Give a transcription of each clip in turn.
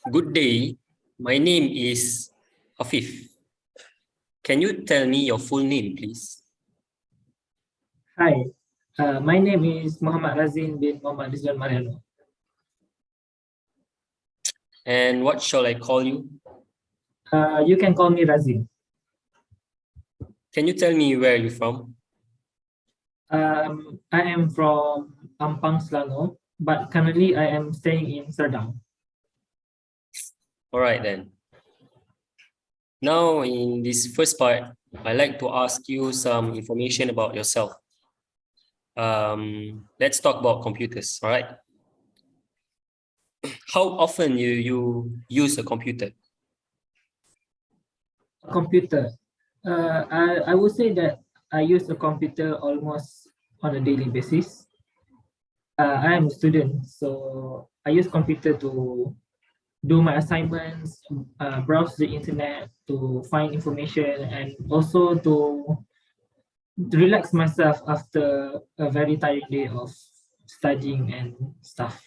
Good day. My name is Afif. Can you tell me your full name, please? Hi, my name is Muhammad Razin bin Muhammad Rizwan Mariano. And what shall I call you? You can call me Razin. Can you tell me where you're from? I am from Ampang, Selangor, but currently I am staying in Serdang. All right then. Now, in this first part, I'd like to ask you some information about yourself. Let's talk about computers, all right? How often you use a computer? Computer. I would say that I use a computer almost on a daily basis. I am a student, so I use computer to do my assignments, browse the internet to find information, and also to relax myself after a very tiring day of studying and stuff.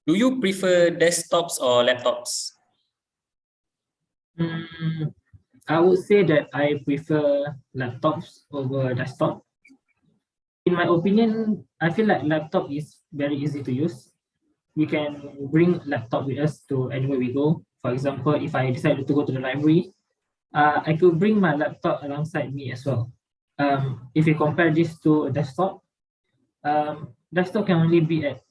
Do you prefer desktops or laptops? I would say that I prefer laptops over desktop. In my opinion, I feel like laptop is very easy to use. We can bring laptop with us to anywhere we go. For example, if I decided to go to the library, I could bring my laptop alongside me as well. If you compare this to a desktop, desktop can only be at,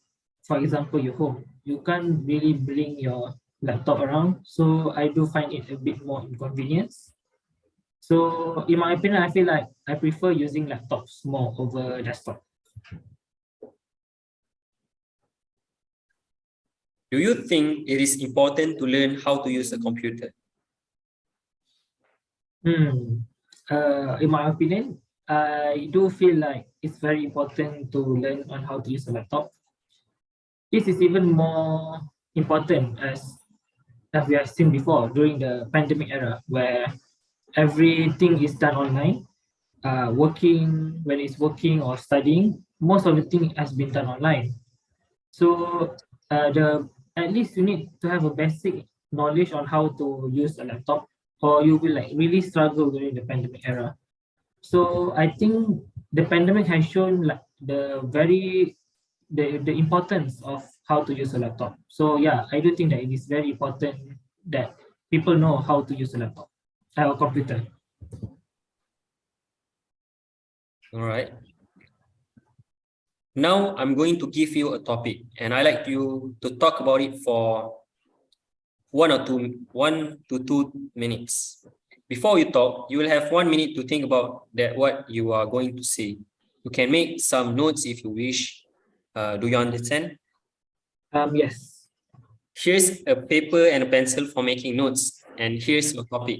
for example, your home. You can't really bring your laptop around, so I do find it a bit more inconvenience. So in my opinion, I feel like I prefer using laptops more over desktop. Do you think it is important to learn how to use a computer? In my opinion, I do feel like it's very important to learn on how to use a laptop. This is even more important as we have seen before during the pandemic era, where everything is done online. Working, when it's working or studying, most of the thing has been done online. So the at least you need to have a basic knowledge on how to use a laptop, or you will like really struggle during the pandemic era. So I think the pandemic has shown like the importance of how to use a laptop. So yeah, I do think that it is very important that people know how to use a laptop, a computer. All right. Now I'm going to give you a topic and I like you to talk about it for 1 to 2 minutes. Before you talk, you will have 1 minute to think about that what you are going to say. You can make some notes if you wish. Do you understand? Yes. Here's a paper and a pencil for making notes, and here's your topic.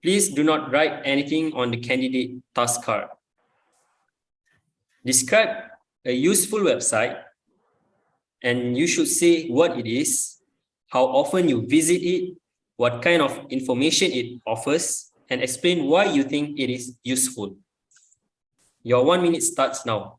Please do not write anything on the candidate task card. Describe a useful website, and you should say what it is, how often you visit it, what kind of information it offers, and explain why you think it is useful. Your 1 minute starts now.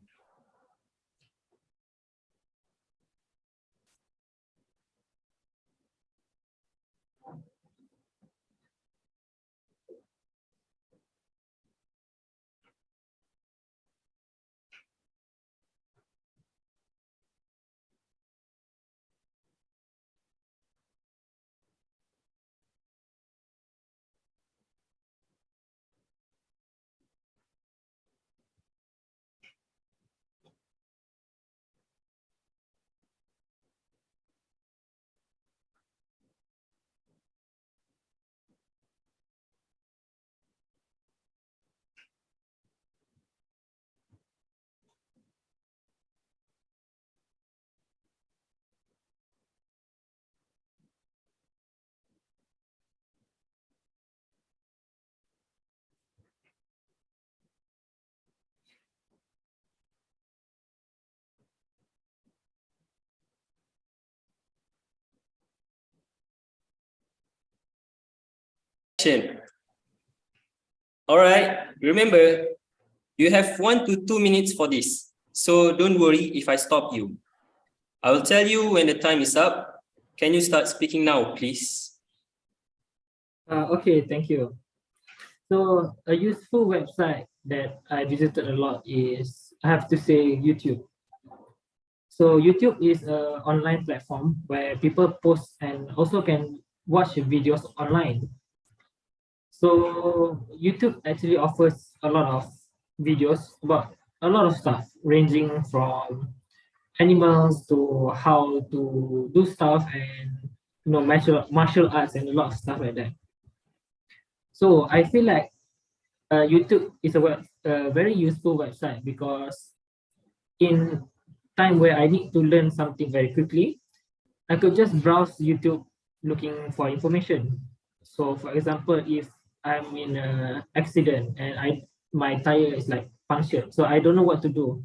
All right, remember, you have 1 to 2 minutes for this. So don't worry if I stop you. I will tell you when the time is up. Can you start speaking now, please? Okay, thank you. So a useful website that I visited a lot is, I have to say, YouTube. So YouTube is an online platform where people post and also can watch videos online. So YouTube actually offers a lot of videos about a lot of stuff, ranging from animals to how to do stuff and martial arts and a lot of stuff like that. So I feel like YouTube is a very useful website because in time where I need to learn something very quickly, I could just browse YouTube looking for information. So for example, if I'm in an accident and my tire is like punctured, so I don't know what to do.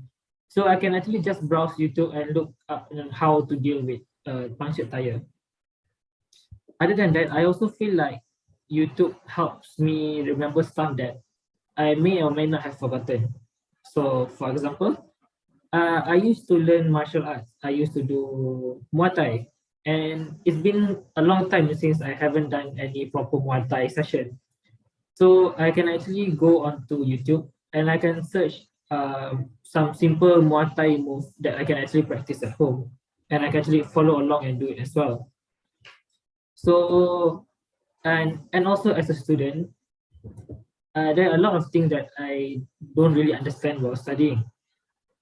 So I can actually just browse YouTube and look up on how to deal with a punctured tire. Other than that, I also feel like YouTube helps me remember stuff that I may or may not have forgotten. So for example, I used to learn martial arts. I used to do Muay Thai, and it's been a long time since I haven't done any proper Muay Thai session. So I can actually go onto YouTube and I can search some simple Muay Thai moves that I can actually practice at home, and I can actually follow along and do it as well. So and also as a student, there are a lot of things that I don't really understand while studying,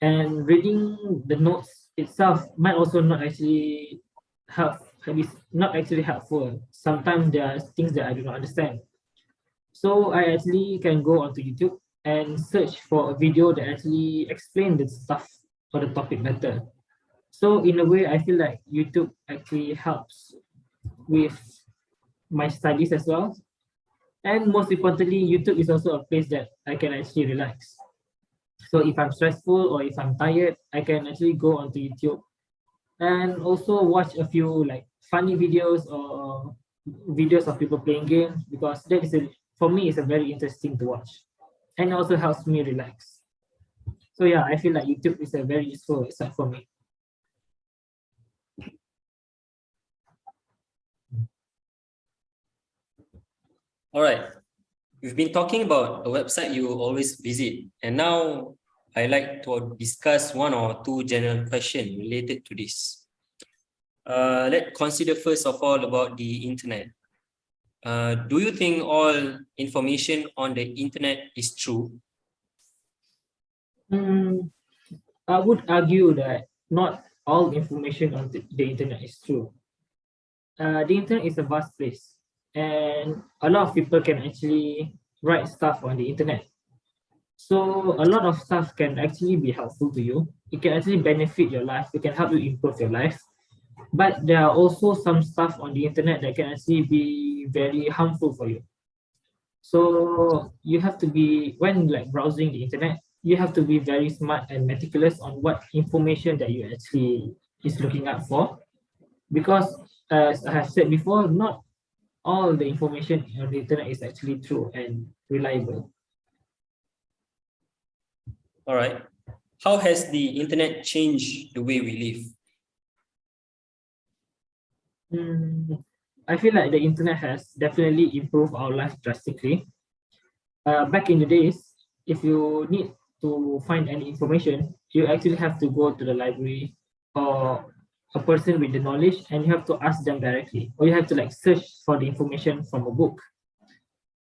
and reading the notes itself might also not actually help is not actually helpful. Sometimes there are things that I do not understand. So I actually can go onto YouTube and search for a video that actually explain the stuff or the topic better. So in a way, I feel like YouTube actually helps with my studies as well. And most importantly, YouTube is also a place that I can actually relax. So if I'm stressful or if I'm tired, I can actually go onto YouTube and also watch a few like funny videos or videos of people playing games, because that is for me is a very interesting to watch, and also helps me relax. So yeah, I feel like YouTube is a very useful website for me. All right. We've been talking about a website you always visit, and now I like to discuss one or two general questions related to this. Let's consider first of all about the internet. Do you think all information on the internet is true? Mm, I would argue that not all information on the internet is true. The internet is a vast place, and a lot of people can actually write stuff on the internet. So a lot of stuff can actually be helpful to you. It can actually benefit your life. It can help you improve your life. But there are also some stuff on the internet that can actually be very harmful for you. So you have to be, when like browsing the internet, you have to be very smart and meticulous on what information that you actually is looking up for. Because as I have said before, not all the information on the internet is actually true and reliable. All right. How has the internet changed the way we live? I feel like the internet has definitely improved our life drastically. Back in the days, if you need to find any information, you actually have to go to the library or a person with the knowledge, and you have to ask them directly, or you have to like search for the information from a book.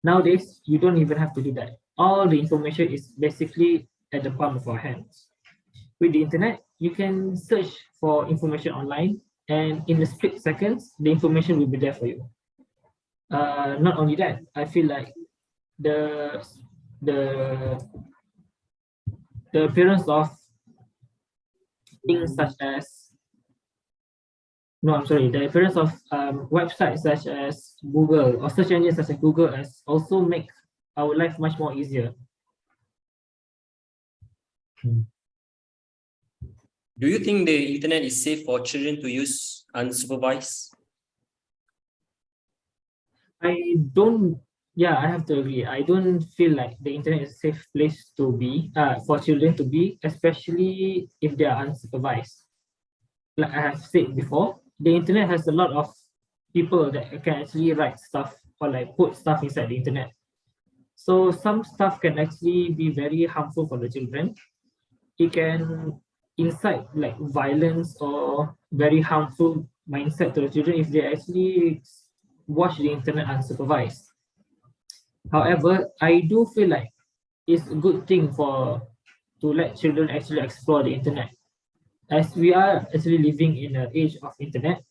Nowadays, you don't even have to do that. All the information is basically at the palm of our hands. With the internet, you can search for information online, and in a split seconds, the information will be there for you. Not only that, I feel like the the the appearance of things such as no, I'm sorry, the appearance of websites such as Google or search engines such as Google has also make our life much more easier. Do you think the internet is safe for children to use unsupervised? I don't Yeah, I have to agree. I don't feel like the internet is a safe place to be, for children to be, especially if they are unsupervised. Like I have said before, the internet has a lot of people that can actually write stuff or like put stuff inside the internet. So some stuff can actually be very harmful for the children. It can incite like violence or very harmful mindset to the children if they actually watch the internet unsupervised. However, I do feel like it's a good thing to let children actually explore the internet. As we are actually living in an age of internet,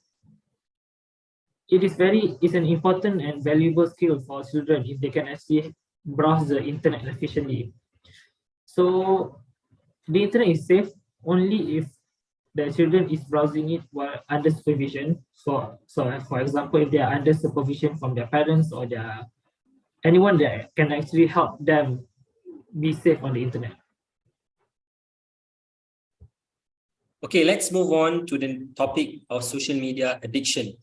it's an important and valuable skill for children if they can actually browse the internet efficiently. So the internet is safe only if the children is browsing it while under supervision. So for example, if they are under supervision from their parents or their anyone that can actually help them be safe on the internet. Okay, let's move on to the topic of social media addiction.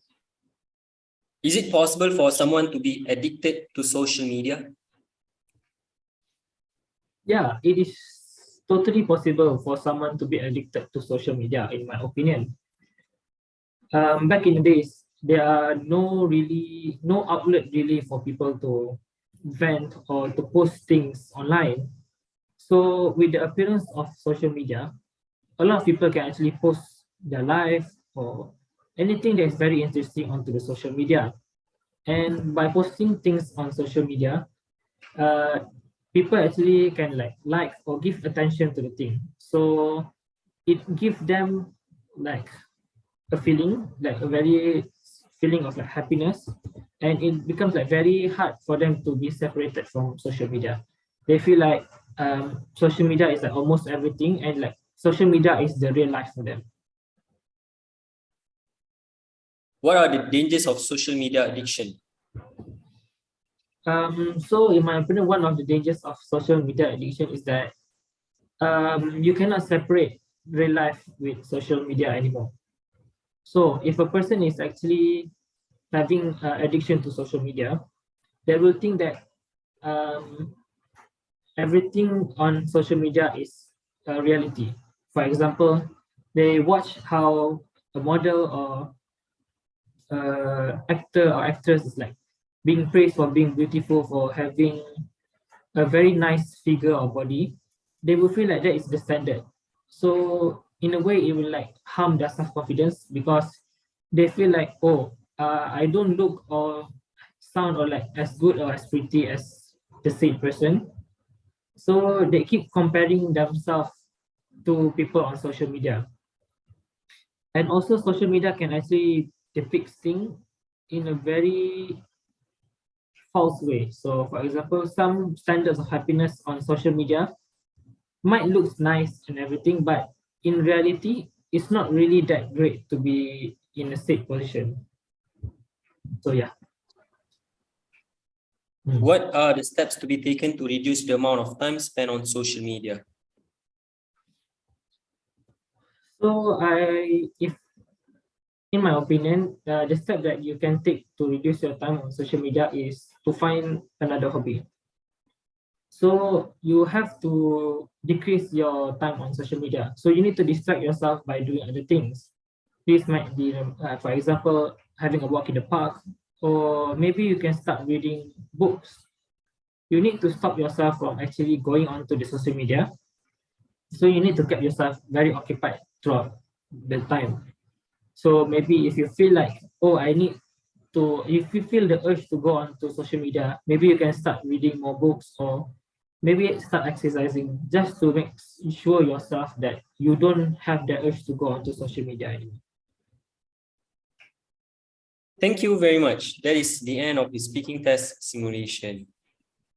Is it possible for someone to be addicted to social media? Yeah, it is totally possible for someone to be addicted to social media, in my opinion. Back in the days, there are no outlet really for people to vent or to post things online. So with the appearance of social media, a lot of people can actually post their life or anything that is very interesting onto the social media. And by posting things on social media, uh, people actually can like or give attention to the thing. So it gives them like a feeling, like a very feeling of like happiness, and it becomes like very hard for them to be separated from social media. They feel like social media is like almost everything, and like social media is the real life for them. What are the dangers of social media addiction? So in my opinion, one of the dangers of social media addiction is that you cannot separate real life with social media anymore. So if a person is actually having addiction to social media, they will think that um, everything on social media is a reality. For example, they watch how a model or actor or actress is like being praised for being beautiful, for having a very nice figure or body. They will feel like that is the standard. So in a way, it will like harm their self-confidence because they feel like, oh, I don't look or sound or like as good or as pretty as the same person. So they keep comparing themselves to people on social media. And also social media can actually depict things in a very false way. So for example, some standards of happiness on social media might look nice and everything, but in reality, it's not really that great to be in a safe position. So yeah. What are the steps to be taken to reduce the amount of time spent on social media? So if in my opinion, the step that you can take to reduce your time on social media is to find another hobby. So you have to decrease your time on social media. So you need to distract yourself by doing other things. This might be, for example, having a walk in the park, or maybe you can start reading books. You need to stop yourself from actually going onto the social media. So you need to keep yourself very occupied throughout the time. So maybe if you feel like, oh, if you feel the urge to go onto social media, maybe you can start reading more books or maybe start exercising just to make sure yourself that you don't have the urge to go onto social media anymore. Thank you very much. That is the end of the speaking test simulation.